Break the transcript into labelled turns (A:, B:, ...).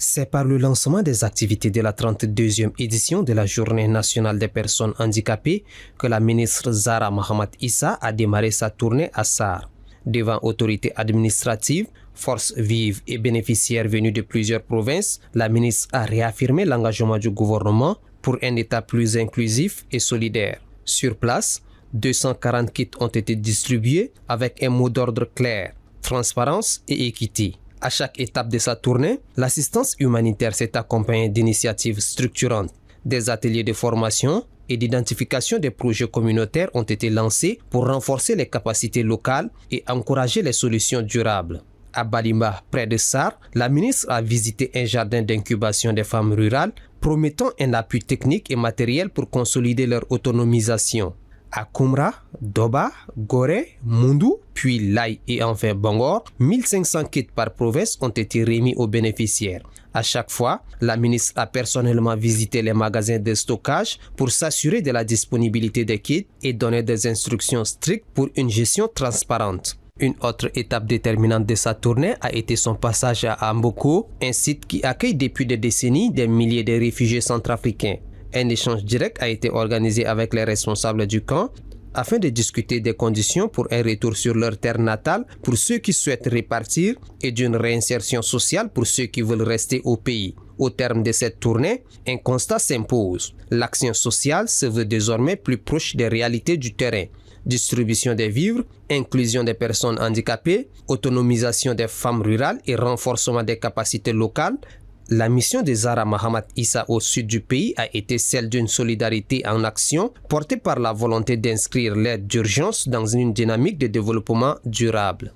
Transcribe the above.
A: C'est par le lancement des activités de la 32e édition de la Journée nationale des personnes handicapées que la ministre Zahra Mahammat Issa a démarré sa tournée à Sarr. Devant autorités administratives, forces vives et bénéficiaires venus de plusieurs provinces, la ministre a réaffirmé l'engagement du gouvernement pour un État plus inclusif et solidaire. Sur place, 240 kits ont été distribués avec un mot d'ordre clair, transparence et équité. À chaque étape de sa tournée, l'assistance humanitaire s'est accompagnée d'initiatives structurantes. Des ateliers de formation et d'identification des projets communautaires ont été lancés pour renforcer les capacités locales et encourager les solutions durables. À Balimba, près de Sarr, la ministre a visité un jardin d'incubation des femmes rurales, promettant un appui technique et matériel pour consolider leur autonomisation. À Koumra, Doba, Gorée, Moundou, puis Laye et enfin Bangor, 1500 kits par province ont été remis aux bénéficiaires. À chaque fois, la ministre a personnellement visité les magasins de stockage pour s'assurer de la disponibilité des kits et donner des instructions strictes pour une gestion transparente. Une autre étape déterminante de sa tournée a été son passage à Amboko, un site qui accueille depuis des décennies des milliers de réfugiés centrafricains. Un échange direct a été organisé avec les responsables du camp afin de discuter des conditions pour un retour sur leur terre natale pour ceux qui souhaitent repartir et d'une réinsertion sociale pour ceux qui veulent rester au pays. Au terme de cette tournée, un constat s'impose. L'action sociale se veut désormais plus proche des réalités du terrain. Distribution des vivres, inclusion des personnes handicapées, autonomisation des femmes rurales et renforcement des capacités locales. La mission de Zahra Mahammat Issa au sud du pays a été celle d'une solidarité en action portée par la volonté d'inscrire l'aide d'urgence dans une dynamique de développement durable.